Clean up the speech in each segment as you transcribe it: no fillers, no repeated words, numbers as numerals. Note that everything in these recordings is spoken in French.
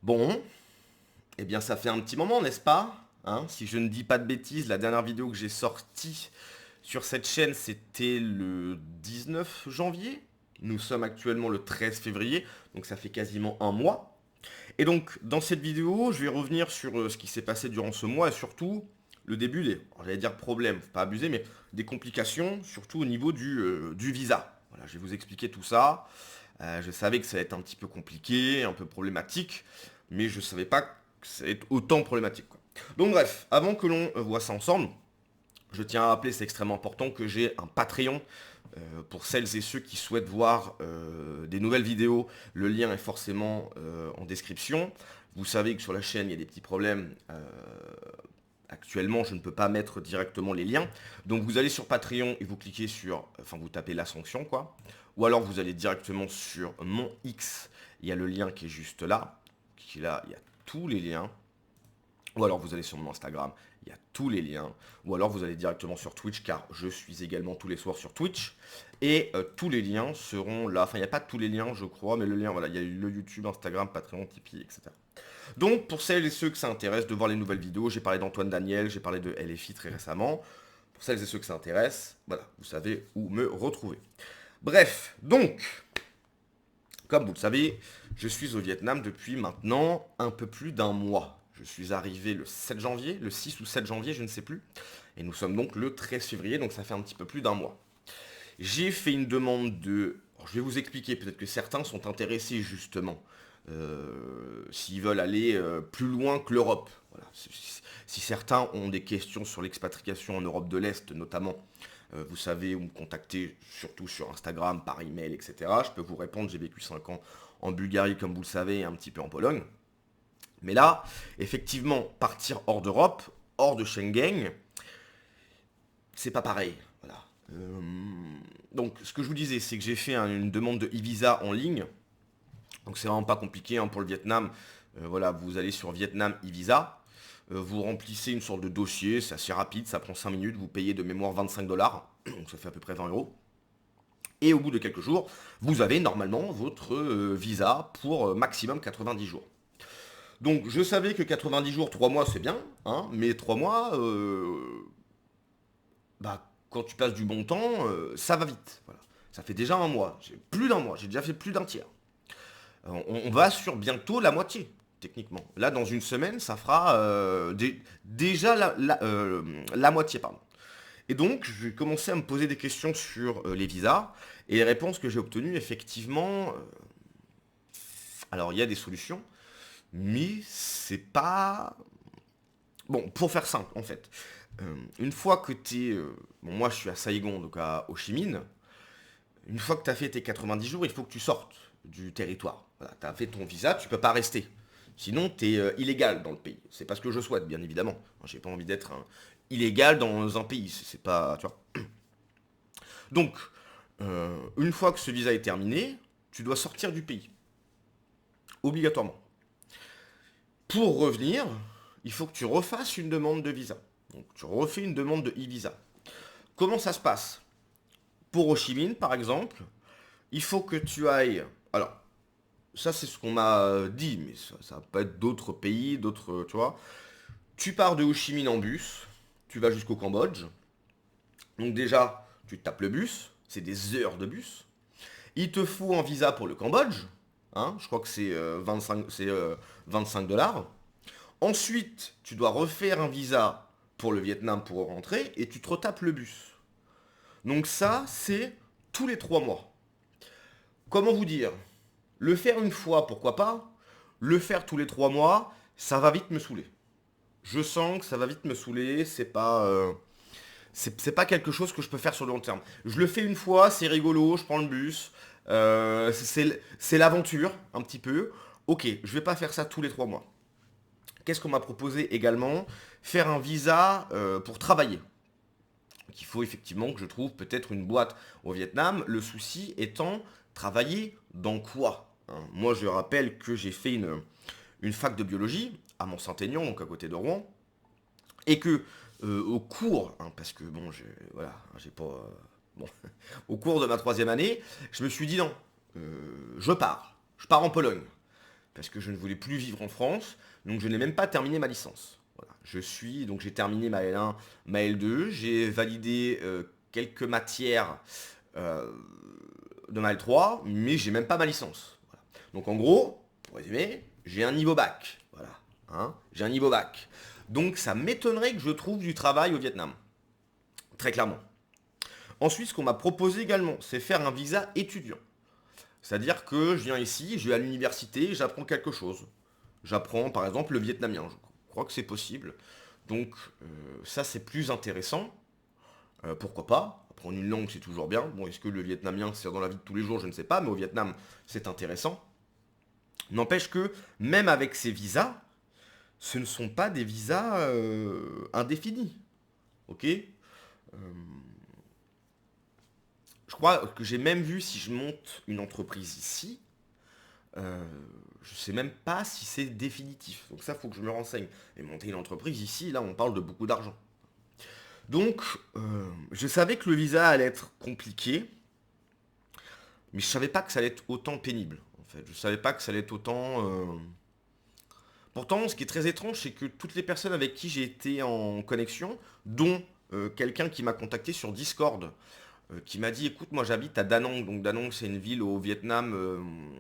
Bon, eh bien ça fait un petit moment, n'est-ce pas? Hein, si je ne dis pas de bêtises, la dernière vidéo que j'ai sortie sur cette chaîne, c'était le 19 janvier. Nous sommes actuellement le 13 février, donc ça fait quasiment un mois. Et donc, dans cette vidéo, je vais revenir sur ce qui s'est passé durant ce mois et surtout le début des, alors, j'allais dire problèmes, faut pas abuser, mais des complications, surtout au niveau du visa. Voilà, je vais vous expliquer tout ça. Je savais que ça allait être un petit peu compliqué, un peu problématique, mais je savais pas que ça allait être autant problématique, quoi. Donc bref, avant que l'on voit ça ensemble, je tiens à rappeler, c'est extrêmement important, que j'ai un Patreon pour celles et ceux qui souhaitent voir des nouvelles vidéos. Le lien est forcément en description. Vous savez que sur la chaîne, il y a des petits problèmes. Actuellement, je ne peux pas mettre directement les liens. Donc vous allez sur Patreon et vous cliquez sur, enfin vous tapez la sanction, quoi. Ou alors vous allez directement sur mon X. Il y a le lien qui est juste là. Qui est là, il y a tous les liens. Ou alors vous allez sur mon Instagram, il y a tous les liens. Ou alors vous allez directement sur Twitch, car je suis également tous les soirs sur Twitch. Et tous les liens seront là. Enfin, il n'y a pas tous les liens, je crois, mais le lien, voilà, il y a le YouTube, Instagram, Patreon, Tipeee, etc. Donc, pour celles et ceux que ça intéresse de voir les nouvelles vidéos, j'ai parlé d'Antoine Daniel, j'ai parlé de LFI très récemment. Pour celles et ceux que ça intéresse, voilà, vous savez où me retrouver. Bref, donc, comme vous le savez, je suis au Vietnam depuis maintenant un peu plus d'un mois. Je suis arrivé le 7 janvier, le 6 ou 7 janvier, je ne sais plus. Et nous sommes donc le 13 février, donc ça fait un petit peu plus d'un mois. J'ai fait une demande de... Alors, je vais vous expliquer, peut-être que certains sont intéressés justement, s'ils veulent aller plus loin que l'Europe. Voilà. Si certains ont des questions sur l'expatriation en Europe de l'Est notamment, vous savez où me contacter, surtout sur Instagram, par email, etc. Je peux vous répondre, j'ai vécu 5 ans en Bulgarie, comme vous le savez, et un petit peu en Pologne. Mais là, effectivement, partir hors d'Europe, hors de Schengen, c'est pas pareil. Voilà. Donc, ce que je vous disais, c'est que j'ai fait une demande de e-visa en ligne. Donc, c'est vraiment pas compliqué hein, pour le Vietnam. Voilà, vous allez sur Vietnam e-visa. Vous remplissez une sorte de dossier, c'est assez rapide, ça prend 5 minutes, vous payez de mémoire 25 dollars, donc ça fait à peu près 20 euros. Et au bout de quelques jours, vous avez normalement votre visa pour maximum 90 jours. Donc je savais que 90 jours, 3 mois c'est bien, hein, mais 3 mois, bah, quand tu passes du bon temps, ça va vite. Voilà. Ça fait déjà un mois, j'ai plus d'un mois, j'ai déjà fait plus d'un tiers. On va sur bientôt la moitié, techniquement. Là, dans une semaine, ça fera déjà la moitié, pardon. Et donc, je vais commencer à me poser des questions sur les visas. Et les réponses que j'ai obtenues, effectivement, alors il y a des solutions, mais c'est pas... Bon, pour faire simple, en fait. Une fois que tu es... bon, moi, je suis à Saigon, donc à Ho Chi Minh. Une fois que tu as fait tes 90 jours, il faut que tu sortes du territoire. Voilà, tu as fait ton visa, tu peux pas rester. Sinon, tu es illégal dans le pays. C'est pas ce que je souhaite, bien évidemment. J'ai pas envie d'être illégal dans un pays. C'est pas... Tu vois. Donc, une fois que ce visa est terminé, tu dois sortir du pays. Obligatoirement. Pour revenir, il faut que tu refasses une demande de visa. Donc, tu refais une demande de e-visa. Comment ça se passe? Pour Ho Chi Minh, par exemple, il faut que tu ailles... Alors, ça, c'est ce qu'on m'a dit, mais ça peut être d'autres pays, d'autres... Tu vois. Tu pars de Ho Chi Minh en bus, tu vas jusqu'au Cambodge. Donc déjà, tu tapes le bus, c'est des heures de bus. Il te faut un visa pour le Cambodge. Hein, je crois que c'est 25 dollars. Ensuite, tu dois refaire un visa pour le Vietnam pour rentrer et tu te retapes le bus. Donc ça, c'est tous les 3 mois. Comment vous dire? Le faire une fois, pourquoi pas? Le faire tous les 3 mois, ça va vite me saouler. Je sens que ça va vite me saouler, c'est pas quelque chose que je peux faire sur le long terme. Je le fais une fois, c'est rigolo, je prends le bus, c'est l'aventure, un petit peu. Ok, je vais pas faire ça tous les 3 mois. Qu'est-ce qu'on m'a proposé également? Faire un visa pour travailler. Il faut effectivement que je trouve peut-être une boîte au Vietnam. Le souci étant, travailler dans quoi? Hein, moi, je rappelle que j'ai fait une fac de biologie à Mont-Saint-Aignan, donc à côté de Rouen, et que au cours, hein, parce que bon, voilà, j'ai pas, bon, au cours de ma troisième année, je me suis dit non, je pars en Pologne. parce que je ne voulais plus vivre en France, donc je n'ai même pas terminé ma licence. Voilà. Donc j'ai terminé ma L1, ma L2, j'ai validé quelques matières euh, de ma L3, mais j'ai même pas ma licence. Voilà. Donc en gros, pour résumer, j'ai un niveau bac. Voilà. Hein, j'ai un niveau bac. Donc ça m'étonnerait que je trouve du travail au Vietnam. Très clairement. Ensuite, ce qu'on m'a proposé également, c'est faire un visa étudiant. C'est-à-dire que je viens ici, je vais à l'université, j'apprends quelque chose. J'apprends par exemple le vietnamien, je crois que c'est possible. Donc ça c'est plus intéressant. Pourquoi pas? Apprendre une langue c'est toujours bien. Bon, est-ce que le vietnamien c'est dans la vie de tous les jours, je ne sais pas, mais au Vietnam c'est intéressant. N'empêche que même avec ces visas, ce ne sont pas des visas indéfinis. Ok? Je crois que j'ai même vu si je monte une entreprise ici, euh, je sais même pas si c'est définitif. Donc ça, faut que je me renseigne. Et monter une entreprise ici, là, on parle de beaucoup d'argent. Donc, je savais que le visa allait être compliqué, mais je savais pas que ça allait être autant pénible. En fait, je savais pas que ça allait être autant. Pourtant, ce qui est très étrange, c'est que toutes les personnes avec qui j'ai été en connexion, dont quelqu'un qui m'a contacté sur Discord, qui m'a dit, écoute, moi j'habite à Da Nang. Donc Da Nang, c'est une ville au Vietnam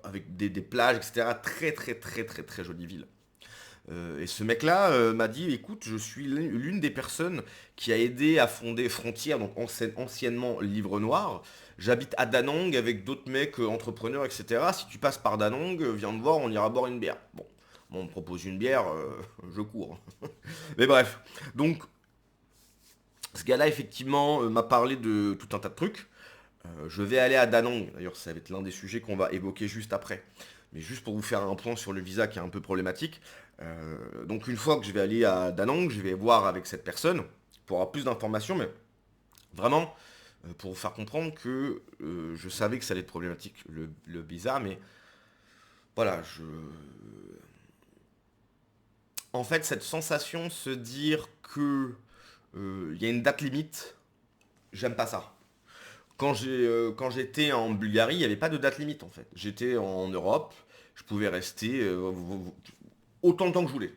avec des plages, etc. Très très très très très jolie ville. Et ce mec-là m'a dit, écoute, je suis l'une des personnes qui a aidé à fonder Frontier, donc anciennement Livre Noir. J'habite à Da Nang avec d'autres mecs entrepreneurs, etc. Si tu passes par Da Nang, viens me voir, on ira boire une bière. Bon, moi, on me propose une bière, je cours. Mais bref, donc ce gars-là, effectivement, m'a parlé de tout un tas de trucs. Je vais aller à Da Nang, d'ailleurs ça va être l'un des sujets qu'on va évoquer juste après. Mais juste pour vous faire un point sur le visa qui est un peu problématique. Donc une fois que je vais aller à Da Nang, je vais voir avec cette personne pour avoir plus d'informations, mais vraiment pour vous faire comprendre que je savais que ça allait être problématique le visa, mais voilà, en fait cette sensation de se dire que il y a une date limite, j'aime pas ça. Quand j'étais en Bulgarie, il n'y avait pas de date limite en fait. J'étais en Europe, je pouvais rester autant de temps que je voulais.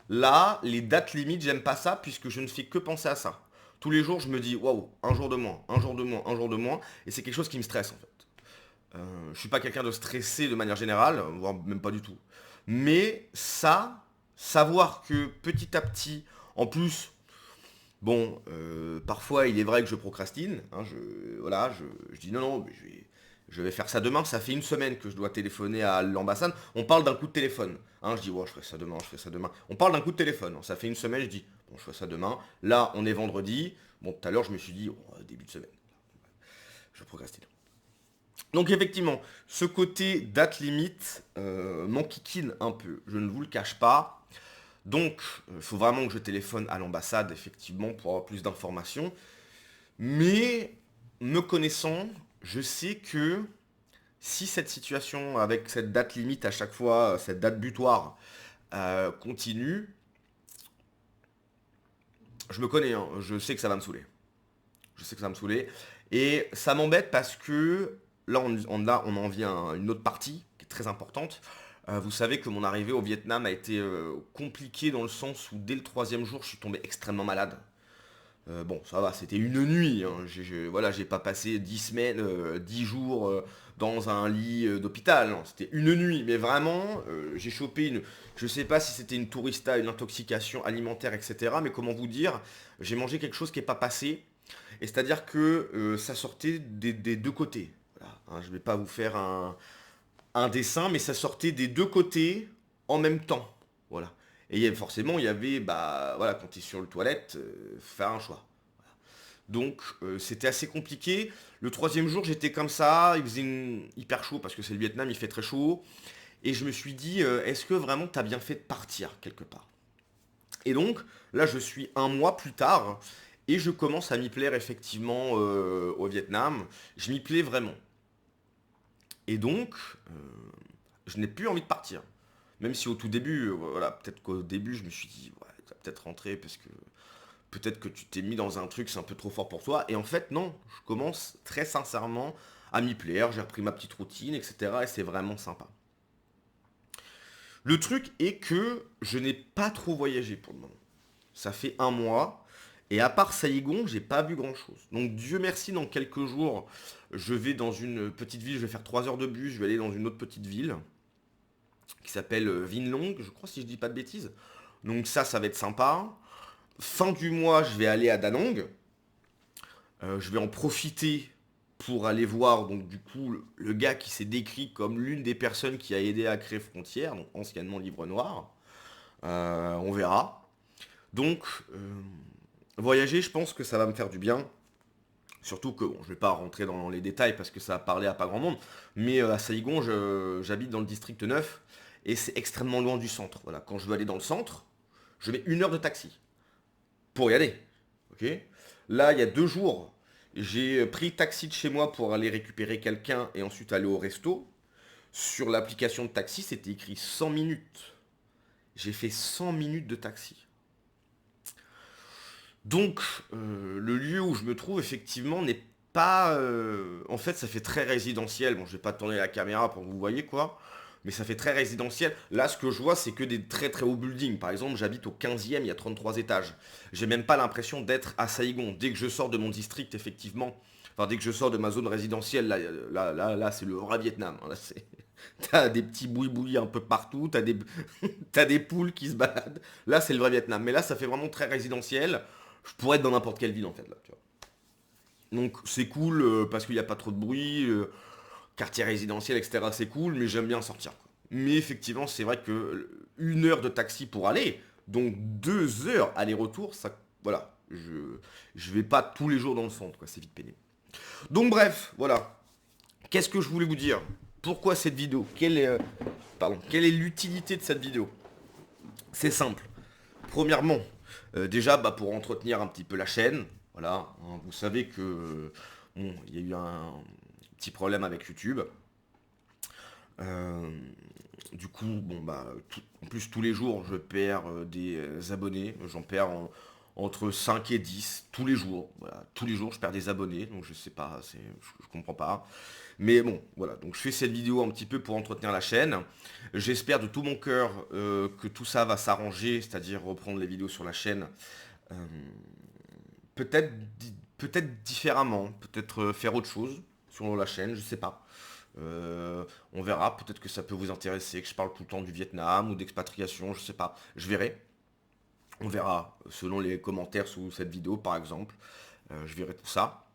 Là, les dates limites, j'aime pas ça puisque je ne fais que penser à ça. Tous les jours, je me dis, waouh, un jour de moins, un jour de moins, un jour de moins, et c'est quelque chose qui me stresse en fait. Je suis pas quelqu'un de stressé de manière générale, voire même pas du tout. Mais ça, savoir que petit à petit, en plus, bon, parfois il est vrai que je procrastine. Hein, voilà, je dis non, non, mais je vais faire ça demain. Ça fait une semaine que je dois téléphoner à l'ambassade. On parle d'un coup de téléphone. Hein, je dis, ouais, je ferai ça demain, je ferai ça demain. On parle d'un coup de téléphone. Ça fait une semaine, je dis, bon, je ferai ça demain. Là, on est vendredi. Bon, tout à l'heure, je me suis dit, oh, début de semaine. Je procrastine. Donc effectivement, ce côté date limite m'enquiquine un peu. Je ne vous le cache pas. Donc, il faut vraiment que je téléphone à l'ambassade, effectivement, pour avoir plus d'informations. Mais, me connaissant, je sais que si cette situation, avec cette date limite à chaque fois, cette date butoir, continue, je me connais, hein, je sais que ça va me saouler. Je sais que ça va me saouler. Et ça m'embête parce que là, on en vient à une autre partie qui est très importante. Vous savez que mon arrivée au Vietnam a été compliquée dans le sens où dès le troisième jour, je suis tombé extrêmement malade. Bon, ça va, c'était une nuit. Hein. Voilà, j'ai pas passé 10 semaines, 10 jours dans un lit d'hôpital. Non, c'était une nuit. Mais vraiment, j'ai chopé une. Je sais pas si c'était une tourista, une intoxication alimentaire, etc. Mais comment vous dire, j'ai mangé quelque chose qui n'est pas passé. Et c'est-à-dire que ça sortait des deux côtés. Voilà, hein, je vais pas vous faire un dessin, mais ça sortait des deux côtés en même temps. Voilà. Et forcément, il y avait, bah voilà, quand tu es sur le toilette, faire un choix. Donc c'était assez compliqué. Le troisième jour, j'étais comme ça, il faisait hyper chaud parce que c'est le Vietnam, il fait très chaud. Et je me suis dit, est-ce que vraiment tu as bien fait de partir quelque part? Et donc, là, je suis un mois plus tard et je commence à m'y plaire effectivement au Vietnam. Je m'y plais vraiment. Et donc, je n'ai plus envie de partir. Même si au tout début, voilà, peut-être qu'au début, je me suis dit, ouais, tu vas peut-être rentrer parce que peut-être que tu t'es mis dans un truc, c'est un peu trop fort pour toi. Et en fait, non, je commence très sincèrement à m'y plaire. J'ai repris ma petite routine, etc. Et c'est vraiment sympa. Le truc est que je n'ai pas trop voyagé pour le moment. Ça fait un mois. Et à part Saïgon, j'ai pas vu grand chose. Donc Dieu merci, dans quelques jours, je vais dans une petite ville, je vais faire 3 heures de bus, je vais aller dans une autre petite ville qui s'appelle Vinlong, je crois si je dis pas de bêtises. Donc ça va être sympa. Fin du mois, je vais aller à Danang. Je vais en profiter pour aller voir donc du coup le gars qui s'est décrit comme l'une des personnes qui a aidé à créer Frontières, donc anciennement Livre Noir. On verra. Donc voyager, je pense que ça va me faire du bien. Surtout que bon, je vais pas rentrer dans les détails parce que ça a parlé à pas grand monde. Mais à Saïgon, j'habite dans le district 9 et c'est extrêmement loin du centre. Voilà, quand je veux aller dans le centre, je mets 1 heure de taxi pour y aller. Ok. Là, il y a 2 jours, j'ai pris taxi de chez moi pour aller récupérer quelqu'un et ensuite aller au resto. Sur l'application de taxi, c'était écrit 100 minutes. J'ai fait 100 minutes de taxi. Donc, le lieu où je me trouve, effectivement, n'est pas... en fait, ça fait très résidentiel. Bon, je vais pas tourner la caméra pour que vous voyez, quoi. Mais ça fait très résidentiel. Là, ce que je vois, c'est que des très très hauts buildings. Par exemple, j'habite au 15e, il y a 33 étages. J'ai même pas l'impression d'être à Saïgon. Dès que je sors de mon district, effectivement, enfin, dès que je sors de ma zone résidentielle, là, c'est le vrai Vietnam. Là, c'est... T'as des petits boui-boui un peu partout, t'as des poules qui se baladent. Là, c'est le vrai Vietnam. Mais là, ça fait vraiment très résidentiel. Je pourrais être dans n'importe quelle ville, en fait, là, tu vois. Donc, c'est cool parce qu'il n'y a pas trop de bruit, quartier résidentiel, etc. C'est cool, mais j'aime bien sortir, quoi. Mais effectivement, c'est vrai que 1 heure de taxi pour aller, donc 2 heures aller-retour, ça, voilà. Je vais pas tous les jours dans le centre, quoi. C'est vite pénible. Donc, bref, voilà. Qu'est-ce que je voulais vous dire? Pourquoi cette vidéo? Quelle est l'utilité de cette vidéo? C'est simple. Premièrement, déjà bah, pour entretenir un petit peu la chaîne, voilà, hein, vous savez que bon, il y a eu un petit problème avec YouTube. Euh, du coup, bon bah, en plus tous les jours je perds des abonnés, j'en perds entre 5 et 10 tous les jours. Voilà, tous les jours je perds des abonnés, donc je sais pas, je comprends pas. Mais bon, voilà, donc je fais cette vidéo un petit peu pour entretenir la chaîne. J'espère de tout mon cœur que tout ça va s'arranger, c'est-à-dire reprendre les vidéos sur la chaîne. euh, peut-être peut-être différemment, peut-être faire autre chose sur la chaîne, je sais pas. On verra, peut-être que ça peut vous intéresser, que je parle tout le temps du Vietnam ou d'expatriation, je sais pas. Je verrai. On verra selon les commentaires sous cette vidéo par exemple. Je verrai tout ça.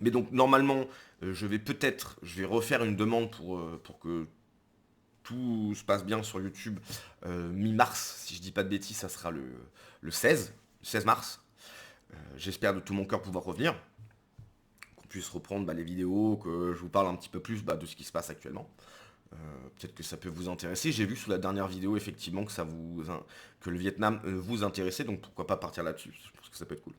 Mais donc normalement, je vais refaire une demande pour que tout se passe bien sur YouTube mi-mars. Si je dis pas de bêtises, ça sera le 16 mars. J'espère de tout mon cœur pouvoir revenir, qu'on puisse reprendre les vidéos, que je vous parle un petit peu plus de ce qui se passe actuellement. Peut-être que ça peut vous intéresser. J'ai vu sous la dernière vidéo effectivement que le Vietnam vous intéressait, donc pourquoi pas partir là-dessus. Je pense que ça peut être cool.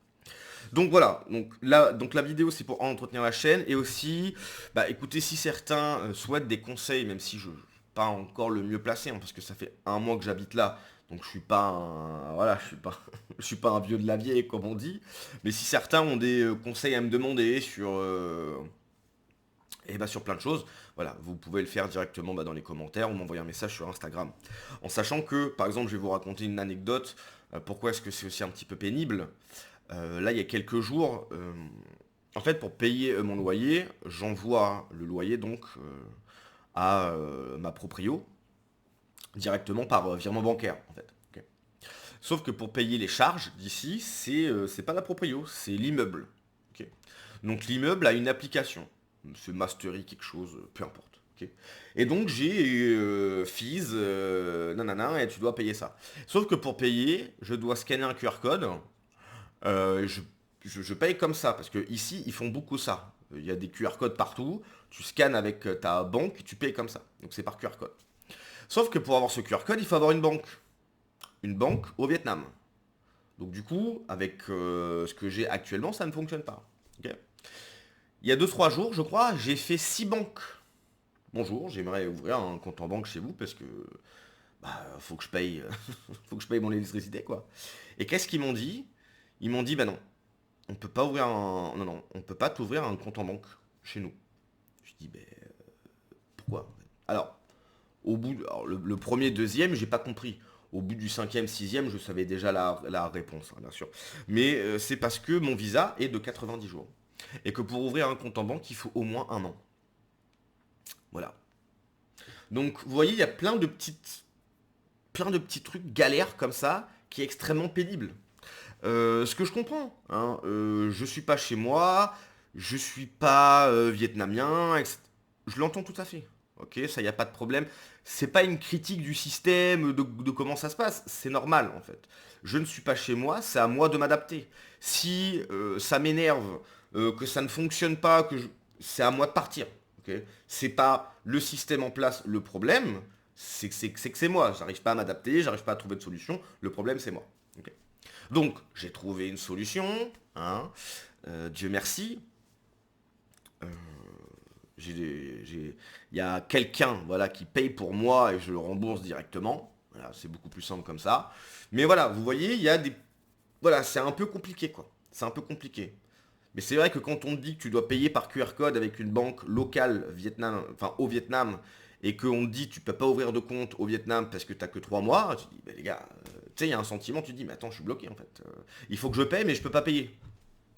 Donc voilà, donc la vidéo c'est pour entretenir la chaîne et aussi, écoutez, si certains souhaitent des conseils, même si je ne suis pas encore le mieux placé, hein, parce que ça fait un mois que j'habite là, donc je suis pas un, voilà, je suis pas un vieux de la vieille comme on dit, mais si certains ont des conseils à me demander sur plein de choses, voilà, vous pouvez le faire directement dans les commentaires ou m'envoyer un message sur Instagram. En sachant que, par exemple, je vais vous raconter une anecdote, pourquoi est-ce que c'est aussi un petit peu pénible. Là, il y a quelques jours, en fait, pour payer mon loyer, j'envoie le loyer donc à ma proprio directement par virement bancaire, en fait. Ok. Sauf que pour payer les charges d'ici, c'est pas la proprio, c'est l'immeuble. Ok. Donc l'immeuble a une application, c'est Mastery quelque chose, peu importe. Ok. Et donc j'ai fees, nanana, et tu dois payer ça. Sauf que pour payer, je dois scanner un QR code. Euh, je, je paye comme ça, parce que ici, ils font beaucoup ça. Il y a des QR codes partout, tu scannes avec ta banque, tu payes comme ça. Donc c'est par QR code. Sauf que pour avoir ce QR code, il faut avoir une banque. Une banque au Vietnam. Donc du coup, avec ce que j'ai actuellement, ça ne fonctionne pas. Ok. Il y a 2 3 jours, je crois, j'ai fait 6 banques. Bonjour, j'aimerais ouvrir un compte en banque chez vous parce que faut que je paye, faut que je paye mon électricité, quoi. Et qu'est-ce qu'ils m'ont dit? Ils m'ont dit, bah non, on peut pas ouvrir un... Non, non, on peut pas t'ouvrir un compte en banque chez nous. Je dis, ben, pourquoi? Alors, au bout, alors, le premier, deuxième, j'ai pas compris. Au bout du cinquième, sixième, je savais déjà la réponse, hein, bien sûr. Mais c'est parce que mon visa est de 90 jours. Et que pour ouvrir un compte en banque, il faut au moins un an. Voilà. Donc, vous voyez, il y a plein de petits trucs galères comme ça, qui est extrêmement pénible. Ce que je comprends, hein, je suis pas chez moi, je suis pas vietnamien, etc. Je l'entends tout à fait. Ok, ça y a pas de problème. C'est pas une critique du système, de comment ça se passe. C'est normal en fait. Je ne suis pas chez moi, c'est à moi de m'adapter. Si ça m'énerve, que ça ne fonctionne pas, c'est à moi de partir. Ok, c'est pas le système en place le problème, c'est que c'est moi. J'arrive pas à m'adapter, j'arrive pas à trouver de solution. Le problème c'est moi. Ok. Donc, j'ai trouvé une solution, hein, Dieu merci. Euh, il y a quelqu'un, voilà, qui paye pour moi et je le rembourse directement. Voilà, c'est beaucoup plus simple comme ça. Mais voilà, vous voyez, il y a des... Voilà, c'est un peu compliqué, quoi. C'est un peu compliqué. Mais c'est vrai que quand on te dit que tu dois payer par QR code avec une banque locale Vietnam, enfin au Vietnam, et qu'on te dit que tu peux pas ouvrir de compte au Vietnam parce que t'as que 3 mois, tu dis, bah, les gars, tu sais, il y a un sentiment, tu te dis, mais attends, je suis bloqué en fait. Il faut que je paye, mais je peux pas payer.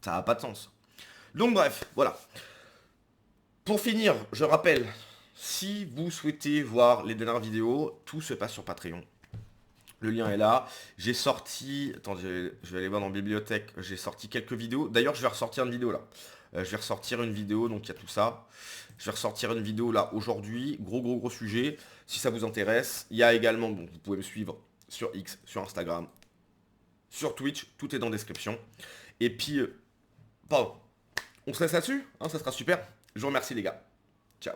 Ça n'a pas de sens. Donc bref, voilà. Pour finir, je rappelle, si vous souhaitez voir les dernières vidéos, tout se passe sur Patreon. Le lien est là. J'ai sorti... Attendez, je vais aller voir dans la bibliothèque. J'ai sorti quelques vidéos. D'ailleurs, je vais ressortir une vidéo là. Je vais ressortir une vidéo, donc il y a tout ça. Je vais ressortir une vidéo là aujourd'hui. Gros sujet. Si ça vous intéresse. Il y a également, bon, vous pouvez me suivre sur X, sur Instagram, sur Twitch. Tout est dans la description. Et puis, pardon. On se laisse là-dessus, hein, ça sera super. Je vous remercie les gars. Ciao.